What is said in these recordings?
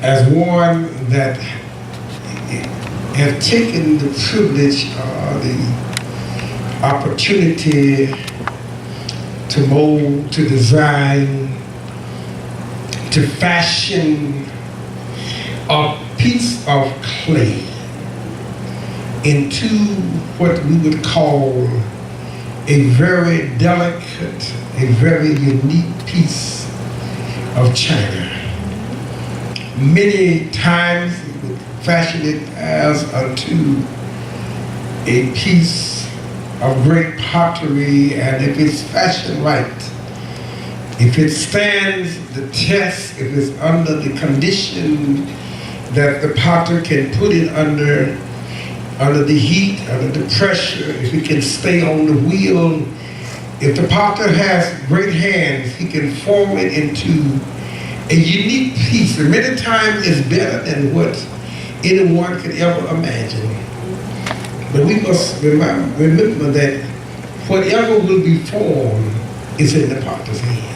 as one that have taken the privilege or the opportunity to mold, to design, to fashion a piece of clay into what we would call a very delicate, a very unique piece of china. Many times we would fashion it as unto a piece of great pottery, and if it's fashioned right, if it stands the test, if it's under the condition that the potter can put it under the heat, under the pressure, if he can stay on the wheel, if the potter has great hands, he can form it into a unique piece. And many times it's better than what anyone could ever imagine. But we must remember that whatever will be formed is in the potter's hand.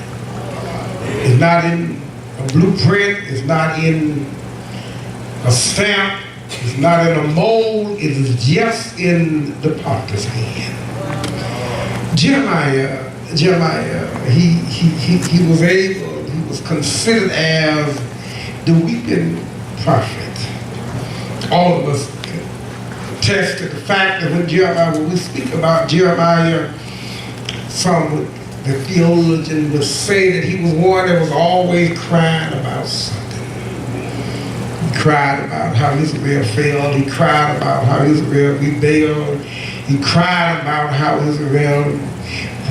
It's not in a blueprint, it's not in a stamp, it's not in a mold, it is just in the potter's hand. Jeremiah, he was able, he was considered as the weeping prophet. All of us can attest to the fact that when we speak about Jeremiah, some the theologian would say that he was one that was always crying about something. He cried about how Israel failed. He cried about how Israel rebelled. He cried about how Israel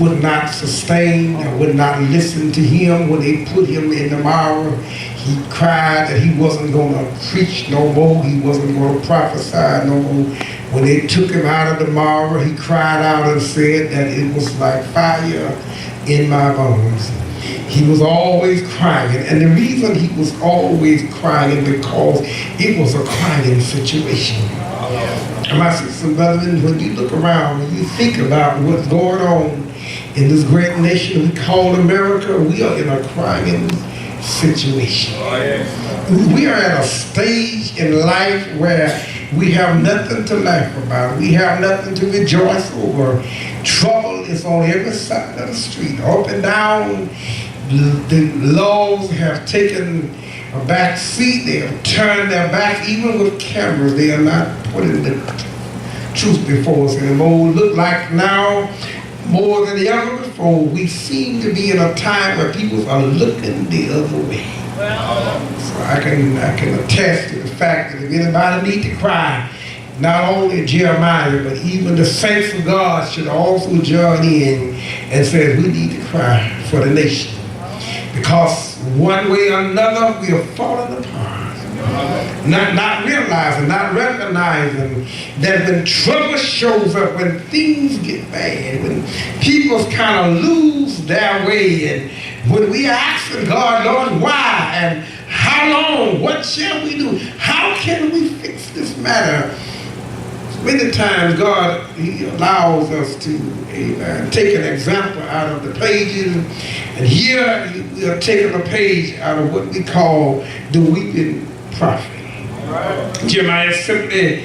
would not sustain or would not listen to him when they put him in the mire. He cried that he wasn't going to preach no more. He wasn't going to prophesy no more. When they took him out of the mire, he cried out and said that it was like fire in my bones. He was always crying, and the reason he was always crying because it was a crying situation. And my sisters and brothers, when you look around and you think about what's going on in this great nation we call America, we are in a crying situation. We are at a stage in life where we have nothing to laugh about. We have nothing to rejoice over. Trouble is on every side of the street, up and down. The laws have taken a back seat. They have turned their back, even with cameras. They are not putting the truth before us anymore. Look like now, more than ever before, we seem to be in a time where people are looking the other way. So I can attest to the fact that if anybody need to cry, not only Jeremiah, but even the saints of God should also join in and say we need to cry for the nation. Because one way or another, we are falling apart. Not realizing, not recognizing that when trouble shows up, when things get bad, when people kind of lose their way, and when we are asking God, Lord, why and how long, what shall we do? How can we fix this matter? Many times God, he allows us to take an example out of the pages, and here we are taking a page out of what we call the weeping prophet. Jeremiah simply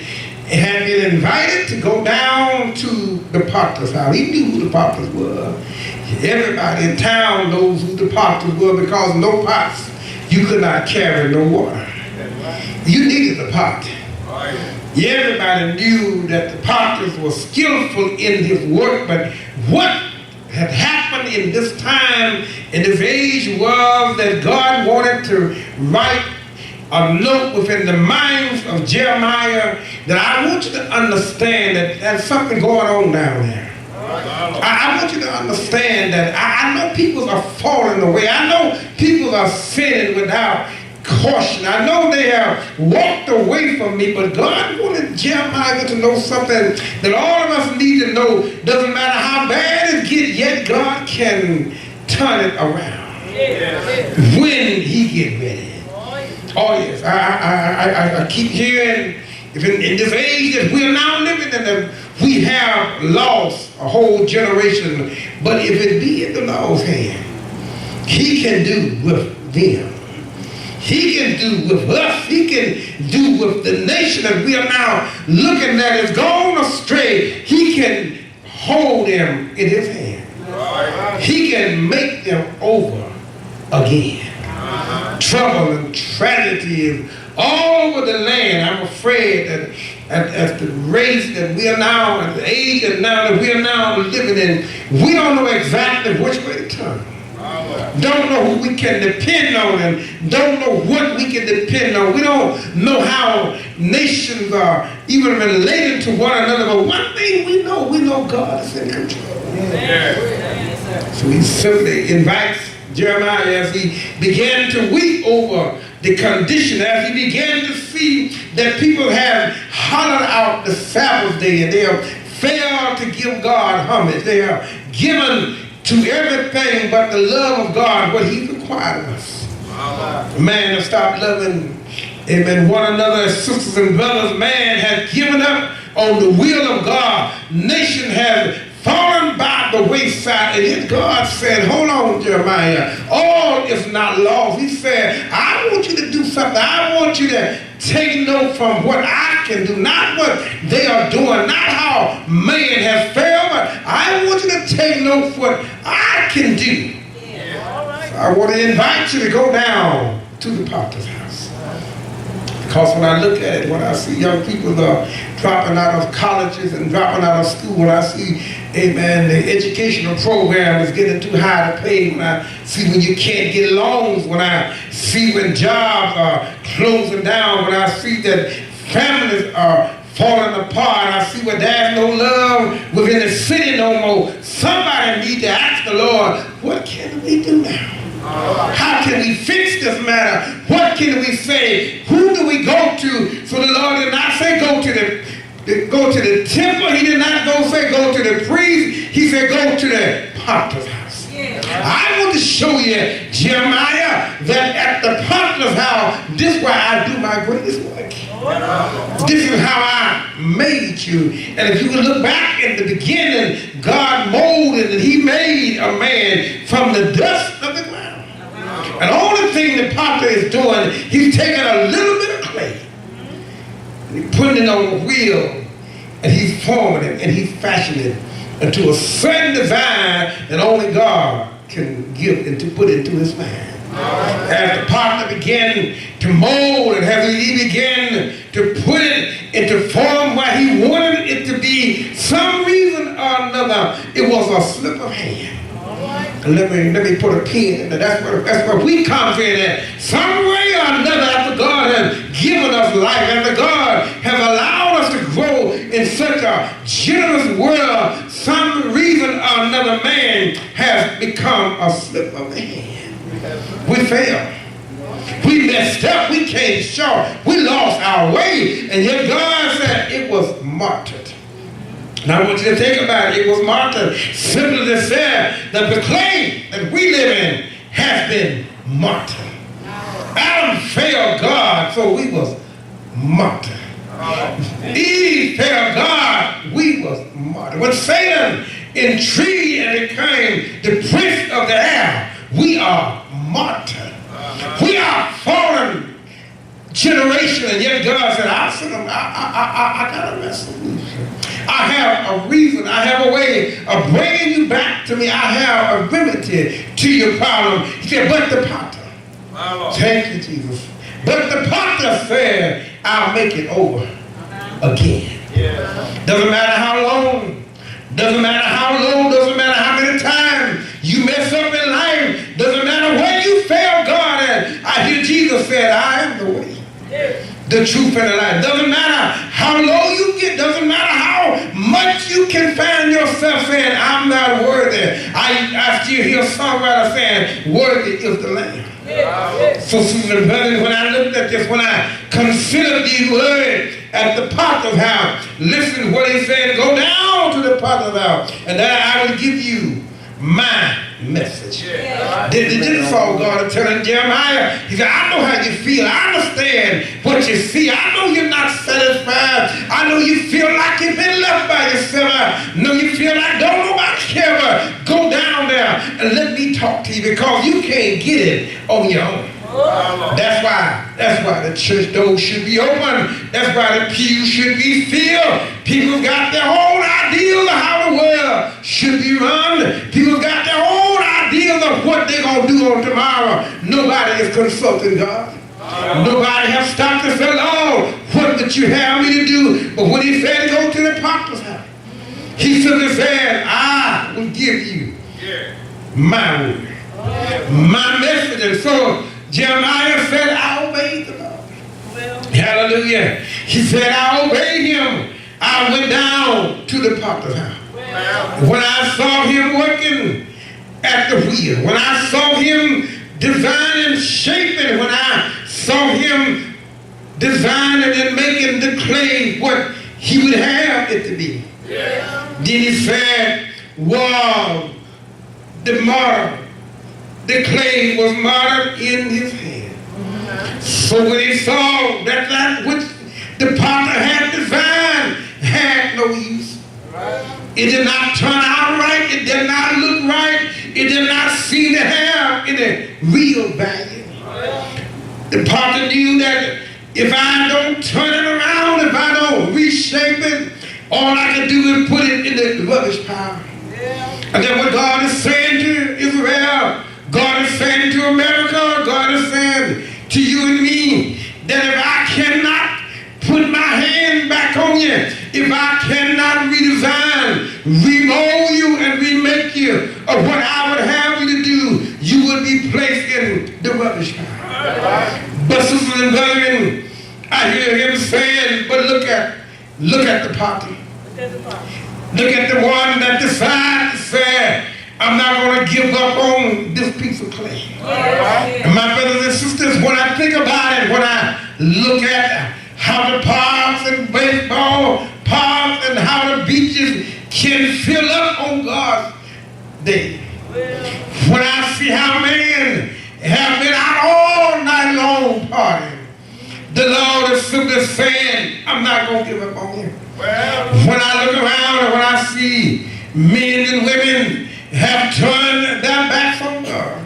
had been invited to go down to the potter's house. He knew who the potters were. Everybody in town knows who the potters were, because no pots, you could not carry no water. You needed a pot. Everybody knew that the potters were skillful in his work, but what had happened in this time, in this age, was that God wanted to write a note within the minds of Jeremiah that I want you to understand that there's something going on down there. I want you to understand that I know people are falling away. I know people are sinning without caution. I know they have walked away from me, but God wanted Jeremiah to know something that all of us need to know. Doesn't matter how bad it gets, yet God can turn it around when he gets ready. Oh yes, I keep hearing, if in this age that we are now living in, we have lost a whole generation, but if it be in the Lord's hand, he can do with them. He can do with us. He can do with the nation that we are now looking at is gone astray. He can hold them in his hand. He can make them over again. Trouble and tragedy is all over the land. I'm afraid that at the race that we are now, at the age that now that we are now living in, we don't know exactly which way to turn. Don't know who we can depend on and don't know what we can depend on. We don't know how nations are even related to one another. But one thing we know God is in control. So he simply invites Jeremiah as he began to weep over the condition, as he began to see that people have hollowed out the Sabbath day and they have failed to give God homage. They are given to everything but the love of God, what he required of us. Man has stopped loving, amen, one another as sisters and brothers. Man has given up on the will of God. Nation has fallen by the wayside, and yet God said, hold on, Jeremiah, all is not lost. He said, I want you to do something. I want you to take note from what I can do, not what they are doing, not how man has failed, but I want you to take note of what I can do. So I want to invite you to go down to the Potter's house. Because when I look at it, when I see young people dropping out of colleges and dropping out of school, when I see, amen, the educational program is getting too high to pay, when I see when you can't get loans, when I see when jobs are closing down, when I see that families are falling apart, I see when there's no love within the city no more, somebody need to ask the Lord, what can we do now? How can we fix this matter? What can we say? Who do we go to? So the Lord did not say go to the temple. He did not say go to the priest. He said go to the Potter's house. I want to show you, Jeremiah, that at the Potter's house, this is where I do my greatest work. This is how I made you. And if you can look back in the beginning, God molded and he made a man from the dust of the ground. And the only thing the potter is doing, he's taking a little bit of clay and he's putting it on the wheel and he's forming it and he's fashioning it into a certain design that only God can give and to put into his man. As the potter began to mold and as he began to put it into form where he wanted it to be, some reason or another, it was a slip of hand. Let me put a pin in there. That's where we come in at. Some way or another, after God has given us life, after God has allowed us to grow in such a generous world, some reason or another, man has become a slip of the hand. We failed. We messed up. We came short. We lost our way. And yet God said it was martyred. Now I want you to think about it. It was martyred. Simply to say that the clay that we live in has been martyred. Adam failed God, so we was martyred. Eve failed God, we was martyred. When Satan intrigued and became the prince of the air, we are martyred. We are fallen generation, and yet God said, I got a resolution. I have a reason. I have a way of bringing you back to me. I have a remedy to your problem. He said, but the potter. Thank you, Jesus. But the potter said, I'll make it over again. Doesn't matter how long. Doesn't matter how long. Doesn't matter how many times you mess up in life. Doesn't matter where you fail God at. I hear Jesus said, I am the way, the truth, and the life. Doesn't matter how low you get. Doesn't matter how much you can find yourself saying, I'm not worthy. I still hear a songwriter saying, worthy is the Lamb. So, Susan Brothers, when I looked at this, when I considered these words at the Potter's house, listen to what he said, go down to the Potter's house, and then I will give you my message. This all God is telling Jeremiah. He said, I know how you feel. I understand what you see. I know you're not satisfied. I know you feel like you've been left by yourself. I know you feel like don't nobody care. Go down there and let me talk to you because you can't get it on your own. That's why the church doors should be open. That's why the pews should be filled. People got their own ideas of how the world should be run. People got their own ideas of what they're going to do on tomorrow. Nobody is consulting God. Nobody has stopped and said, "Lord, what did you have me to do?" But when he said to go to the apostles' house, he simply said, "I will give you my word, my message." And so Jeremiah said, "I obeyed the Lord." Hallelujah. He said, "I obeyed him. I went down to the apostles' house. When I saw him working at the wheel, when I saw him designing, shaping, when I saw him designing and making the clay what he would have it to be." Then he said, "Wow, the model, the clay was modeled in his hand." So when he saw that that which the potter had designed had no use, it did not turn out right, it did not look right, it did not seem to have any real value. The potter knew that if I don't turn it around, if I don't reshape it, all I can do is put it in the rubbish pile. And then what God is saying to Israel, God is saying to America, God is saying to you and me, that if I cannot put my hand back on you, if I cannot redesign, remold you and remake you of what I would have you to do, you will be placed in the rubbish pile. But sisters and brethren, I hear him saying, but look at the potter. Look at the one that decides to say, "I'm not going to give up on this piece of clay." And my brothers and sisters, when I think about it, when I look at how the parks and baseball parks and how the beaches can fill up on God's day, when I see how men have been out all night long partying, the Lord is simply saying, "I'm not going to give up on you." When I look around and when I see men and women have turned their backs on God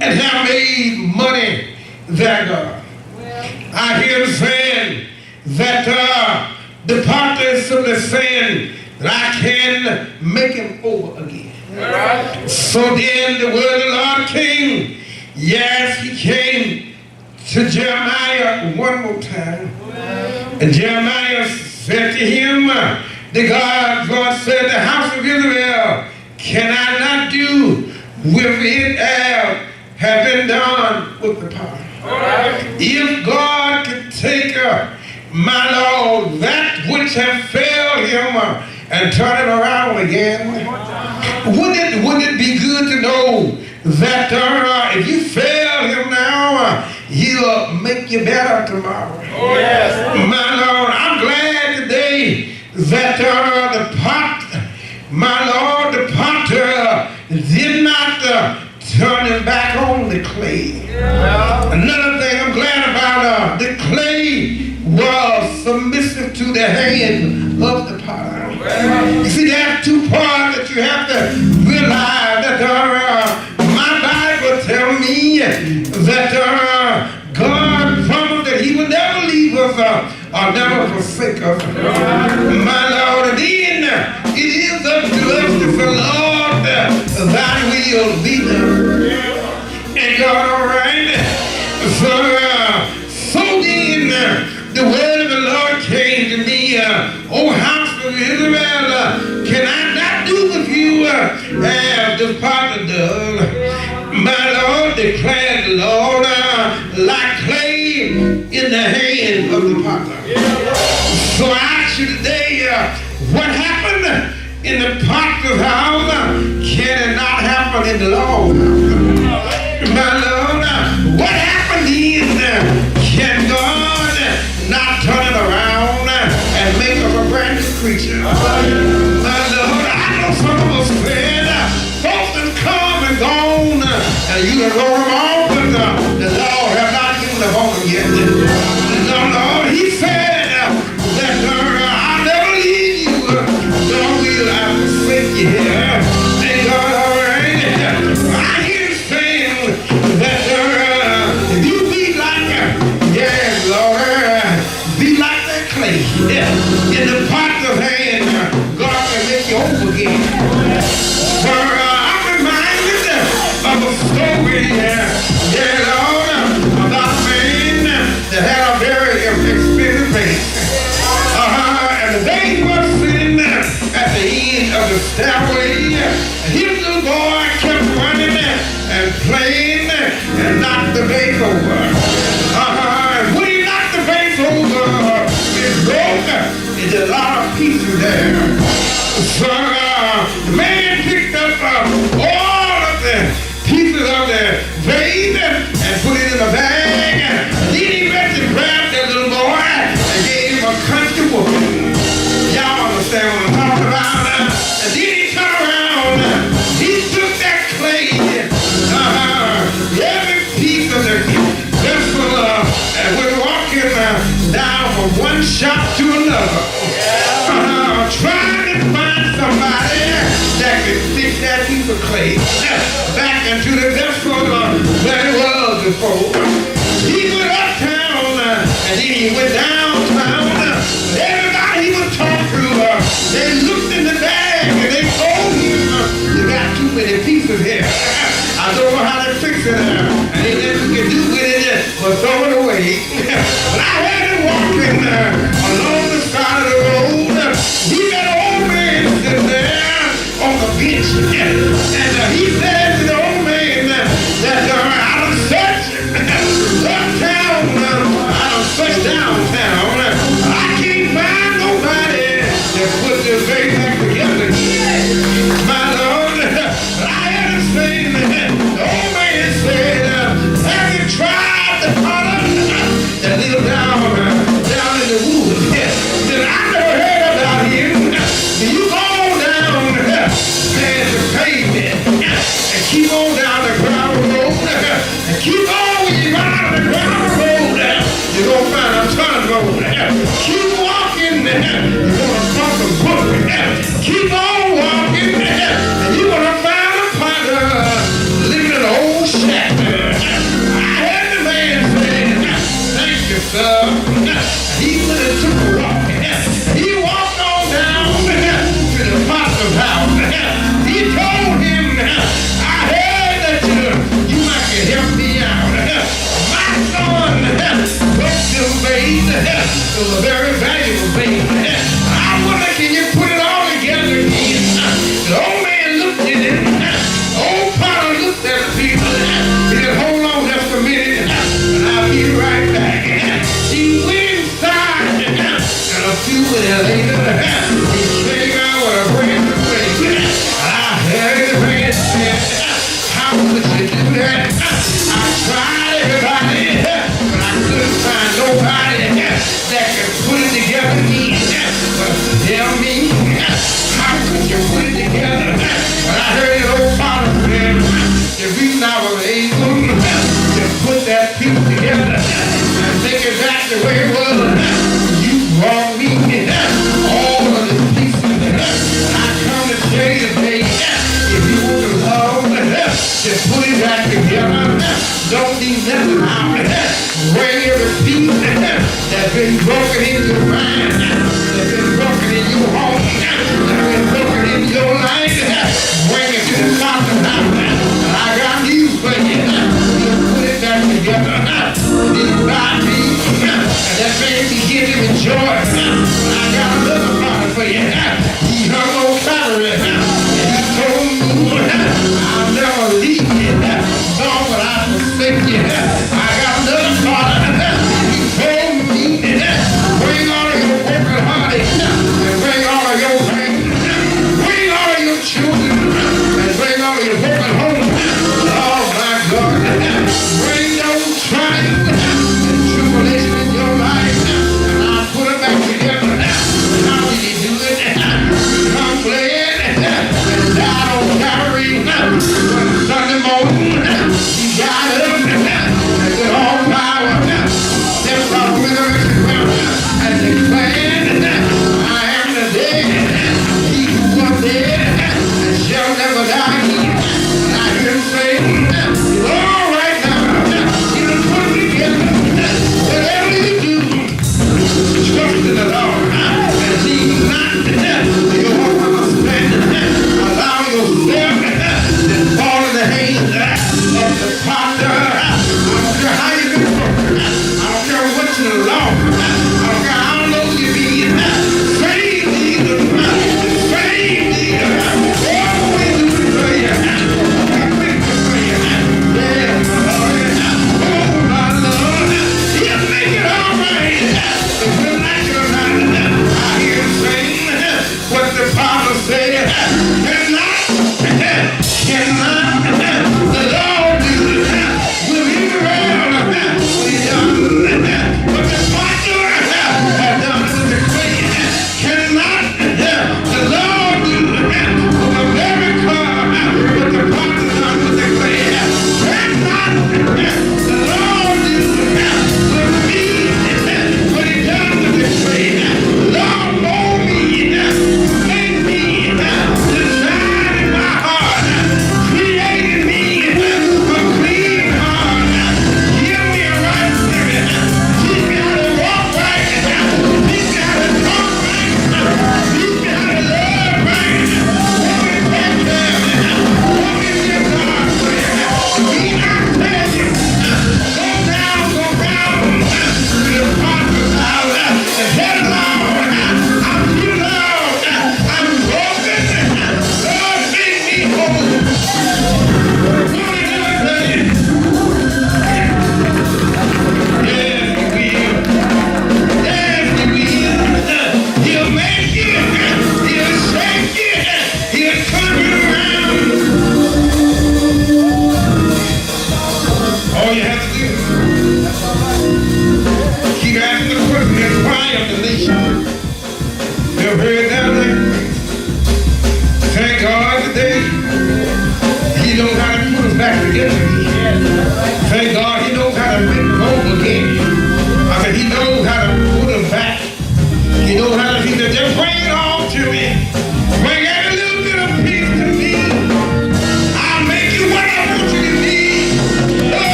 and have made money their God, I hear him saying that the potter is simply saying that I can make him over again. So then the word of the Lord came. Yes, he came to Jeremiah one more time. And Jeremiah said to him, God said, "The house of Israel, can I not do with it as have been done with the potter?" If God could take my Lord, that which have failed him and turn it around again, wouldn't it be good to know that if you fail him now, he'll make you better tomorrow? My Lord, I'm glad today that the potter did not turn him back on the clay. Another thing I'm glad about, the clay was submissive to the hand of the potter. You see, there's two parts that you have to realize that my Bible tells me that God promised that he would never leave us or never forsake us. My Lord, and then it is up to us to say, "Lord, thy will be done." And God, all right. So then the word of the Lord came to me, "O house of Israel, can I not do with you as the potter does? My Lord," declared the Lord, "like clay in the hand of the potter." So I ask you today, what happened in the potter's house, can it not happen in the Lord's house? My Lord, what happened is, can God not turn it around and make us a brand new creature? My Lord, I know some of us said, folks have come and gone, and you can roll them off, but the Lord has not given up on them yet. No, Lord, he said that I'll never leave you, nor will I forsake you. And God, all right, I hear him saying that if there. So the man picked up all of the pieces of the vase and put it in a bag. Then he went and grabbed that little boy and gave him a country whooping. Y'all understand what I'm talking about? And then he turned around. He took that clay, every piece of the vessel, and we're walking down from one shop to another, trying to find somebody that could stick that piece of clay back into the vessel where it was before. He went uptown and then he went downtown. Everybody he would talk to, they looked in the bag and they told him, you got too many pieces here. I don't know how to fix it, and ain't nothing you can do with it but throw it away. But I had him walking along the side of the road. He met an old man sitting there on the bench, and he said to the old man that I done searched uptown, I done searched downtown. I can't find nobody that put this very back together again. My Lord, I had him saying, the old man said, have you tried the potter that live down in the woods? Then I never heard about him. You go down past the pavement and keep on down the gravel road and keep on when you run out of the gravel road, you're going to find a ton road. Keep walking, you're going to find some book. Keep on walking, and you're going to find a potter living in an old shack. I had the man say, thank you, sir. He went and took a walk. He walked on down to the potter's house. He told him, I heard that you might can help me out. My son broke this vase. It was a very valuable vase. I wonder, can you put it all together again? The old man looked at it. The old potter looked at the people. He said, hold on just a minute, and I'll be right back. He went inside, and a few minutes later, he came out with a brand new vase. I heard the man say, how could you do that? I tried everybody, but I couldn't find nobody that could put it together again. But tell me, how could you put it together? But I heard an old father say, the reason I was able to put that piece together and take it back the way it was, you brought me all of the pieces. I come to tell you today, if you want to love, just put it back together. Don't leave nothing out. Bring every piece that's been broken in your mind, that's been broken in your home, that's been broken in your life. Bring it to the top of the house. And I got news for you. You put it back together. Then by me, and that man begin to enjoy. I got another product for you. He hung on Saturday, and he told me, I'll never leave you, nor will I forsake you. I got another product. He told me, bring all of your broken hearted, and bring all of your pain, bring all of your children, and bring all of your broken homes. Oh my God, bring those trials and tribulation in your life, and I'll put it back together. How did he do it? Come fled and died on Calvary. Sunday morning, he got up and with all power, stepped out with the resurrection and declared, I am the dead. He who was dead and shall never die again. And I hear him say, it's all right now. You done put it together. Whatever you do, trust in the Lord and leave not your understanding. Allow yourself to fall in the hands of the potter. I don't care how you been broken. I don't care what you lost. I don't care how long you been. Save Jesus. Save Jesus. Always do it for you. Always do it for you. Yeah, Lord. Oh, my Lord. He'll make it all right. If you like it or not, I hear him saying,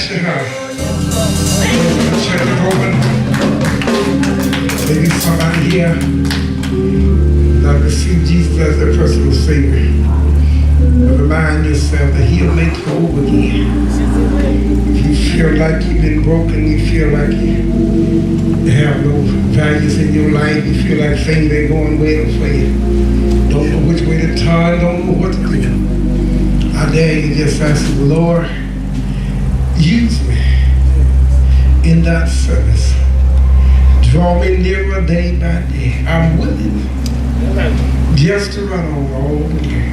bless you, huh? The church is open. Maybe somebody here not receive Jesus as their personal Savior. But remind yourself that He'll make you whole again. If you feel like you've been broken, you feel like you have no values in your life, you feel like things ain't going well for you, don't know which way to turn, don't know what to do, I dare you just ask the Lord, use me in that service. Draw me nearer day by day. I'm willing just to run on all the way.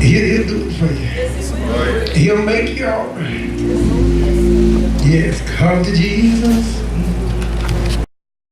He'll do it for you. He'll make you all right. Yes, come to Jesus.